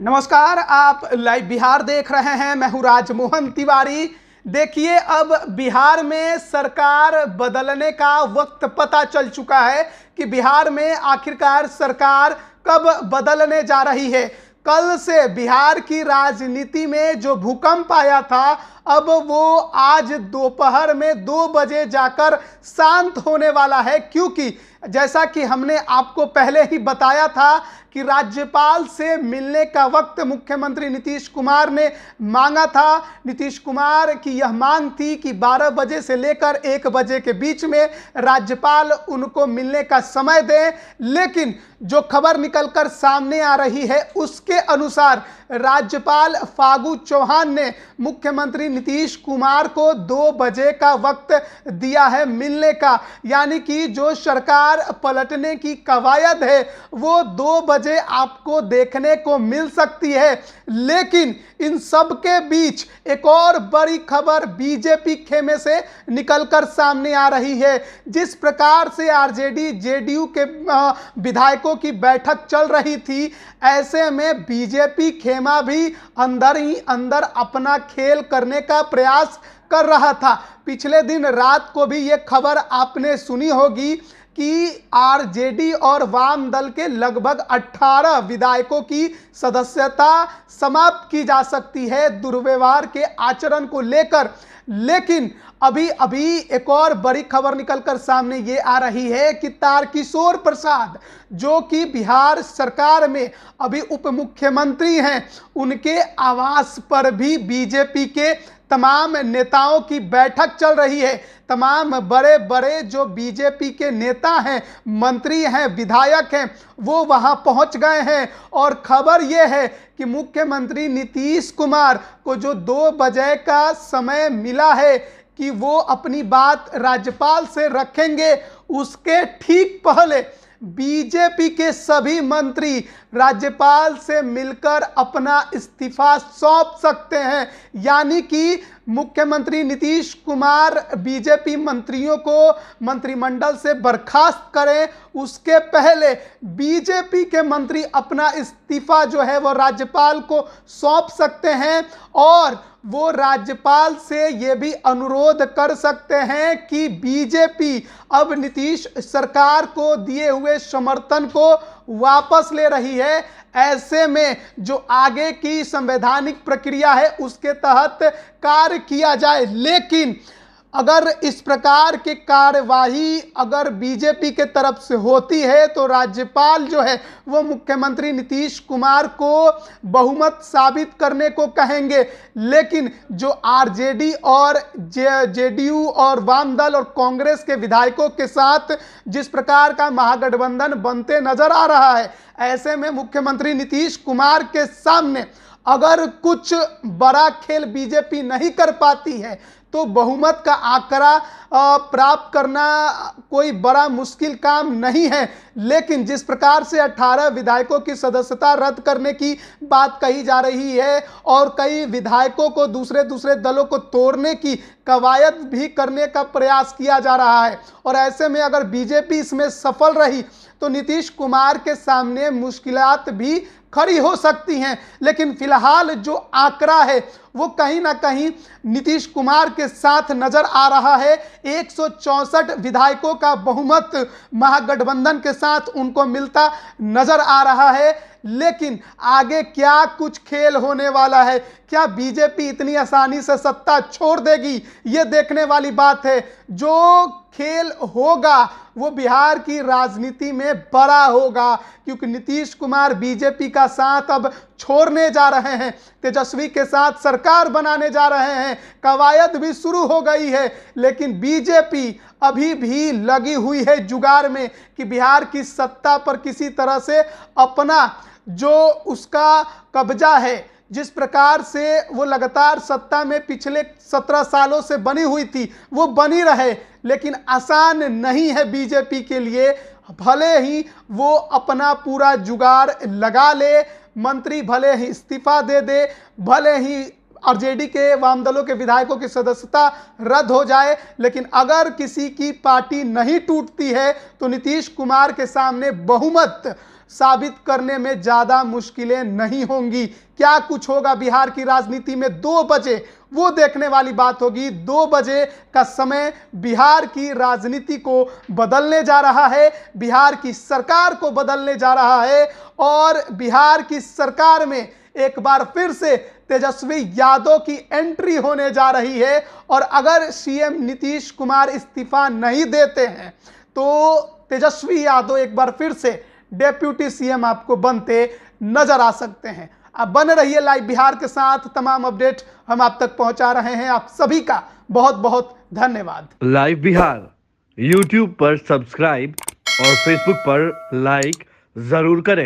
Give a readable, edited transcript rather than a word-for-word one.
नमस्कार, आप लाइव बिहार देख रहे हैं। मैं हूं राजमोहन तिवारी। देखिए, अब बिहार में सरकार बदलने का वक्त पता चल चुका है कि बिहार में आखिरकार सरकार कब बदलने जा रही है। कल से बिहार की राजनीति में जो भूकंप आया था, अब वो आज दोपहर में 2 बजे जाकर शांत होने वाला है, क्योंकि जैसा कि हमने आपको पहले ही बताया था कि राज्यपाल से मिलने का वक्त मुख्यमंत्री नीतीश कुमार ने मांगा था। नीतीश कुमार की यह मांग थी कि 12 बजे से लेकर 1 बजे के बीच में राज्यपाल उनको मिलने का समय दें, लेकिन जो खबर निकलकर सामने आ रही है उसके अनुसार राज्यपाल फागू चौहान ने मुख्यमंत्री नीतीश कुमार को 2 बजे का वक्त दिया है मिलने का। यानी कि जो सरकार पलटने की कवायद है वो 2 बजे आपको देखने को मिल सकती है। लेकिन इन सब के बीच एक और बड़ी खबर बीजेपी खेमे से निकलकर सामने आ रही है। जिस प्रकार से आरजेडी जेडीयू के विधायकों की बैठक चल रही थी, ऐसे में बीजेपी खेमा भी अंदर ही अंदर अपना खेल करने का प्रयास कर रहा था। पिछले दिन रात को भी ये खबर आपने सुनी होगी कि आरजेडी और वाम दल के लगभग 18 विधायकों की सदस्यता समाप्त की जा सकती है दुर्व्यवहार के आचरण को लेकर। लेकिन अभी एक और बड़ी खबर निकलकर सामने ये आ रही है कि तारकिशोर प्रसाद, जो कि बिहार सरकार में अभी उप मुख्यमंत्री हैं, उनके आवास पर भी बीजेपी के तमाम नेताओं की बैठक चल रही है। तमाम बड़े बड़े जो बीजेपी के नेता हैं, मंत्री हैं, विधायक हैं, वो वहां पहुंच गए हैं। और खबर यह है कि मुख्यमंत्री नीतीश कुमार को जो 2 बजे का समय मिला है कि वो अपनी बात राज्यपाल से रखेंगे, उसके ठीक पहले बीजेपी के सभी मंत्री राज्यपाल से मिलकर अपना इस्तीफा सौंप सकते हैं। यानी कि मुख्यमंत्री नीतीश कुमार बीजेपी मंत्रियों को मंत्रिमंडल से बर्खास्त करें, उसके पहले बीजेपी के मंत्री अपना इस्तीफा जो है वो राज्यपाल को सौंप सकते हैं। और वो राज्यपाल से ये भी अनुरोध कर सकते हैं कि बीजेपी अब नीतीश सरकार को दिए हुए समर्थन को वापस ले रही है। ऐसे में जो आगे की संवैधानिक प्रक्रिया है उसके तहत कार्य किया जाए। लेकिन अगर इस प्रकार की कार्यवाही अगर बीजेपी के तरफ से होती है तो राज्यपाल जो है वो मुख्यमंत्री नीतीश कुमार को बहुमत साबित करने को कहेंगे। लेकिन जो आरजेडी और जेडीयू और वाम दल और कांग्रेस के विधायकों के साथ जिस प्रकार का महागठबंधन बनते नजर आ रहा है, ऐसे में मुख्यमंत्री नीतीश कुमार के सामने अगर कुछ बड़ा खेल बीजेपी नहीं कर पाती है तो बहुमत का आंकड़ा प्राप्त करना कोई बड़ा मुश्किल काम नहीं है। लेकिन जिस प्रकार से 18 विधायकों की सदस्यता रद्द करने की बात कही जा रही है और कई विधायकों को दूसरे दलों को तोड़ने की कवायद भी करने का प्रयास किया जा रहा है, और ऐसे में अगर बीजेपी इसमें सफल रही तो नीतीश कुमार के सामने मुश्किलात भी खड़ी हो सकती हैं। लेकिन फिलहाल जो आंकड़ा है वो कहीं ना कहीं नीतीश कुमार के साथ नजर आ रहा है। 164 विधायकों का बहुमत महागठबंधन के साथ उनको मिलता नजर आ रहा है। लेकिन आगे क्या कुछ खेल होने वाला है, क्या बीजेपी इतनी आसानी से सत्ता छोड़ देगी, ये देखने वाली बात है। जो खेल होगा वो बिहार की राजनीति में बड़ा होगा, क्योंकि नीतीश कुमार बीजेपी का साथ अब छोड़ने जा रहे हैं, तेजस्वी के साथ सरकार बनाने जा रहे हैं, कवायद भी शुरू हो गई है। लेकिन बीजेपी अभी भी लगी हुई है जुगाड़ में कि बिहार की सत्ता पर किसी तरह से अपना जो उसका कब्जा है, जिस प्रकार से वो लगातार सत्ता में पिछले 17 सालों से बनी हुई थी, वो बनी रहे। लेकिन आसान नहीं है बीजेपी के लिए, भले ही वो अपना पूरा जुगाड़ लगा ले, मंत्री भले ही इस्तीफा दे दे, भले ही आरजेडी के वाम दलों के विधायकों की सदस्यता रद्द हो जाए, लेकिन अगर किसी की पार्टी नहीं टूटती है तो नीतीश कुमार के सामने बहुमत साबित करने में ज्यादा मुश्किलें नहीं होंगी। क्या कुछ होगा बिहार की राजनीति में 2 बजे, वो देखने वाली बात होगी। 2 बजे का समय बिहार की राजनीति को बदलने जा रहा है, बिहार की सरकार को बदलने जा रहा है और बिहार की सरकार में एक बार फिर से तेजस्वी यादव की एंट्री होने जा रही है। और अगर सीएम नीतीश कुमार इस्तीफा नहीं देते हैं तो तेजस्वी यादव एक बार फिर से डेप्यूटी सीएम आपको बनते नजर आ सकते हैं। आप बने रहिए लाइव बिहार के साथ, तमाम अपडेट हम आप तक पहुंचा रहे हैं। आप सभी का बहुत बहुत धन्यवाद। लाइव बिहार यूट्यूब पर सब्सक्राइब और फेसबुक पर लाइक जरूर करें।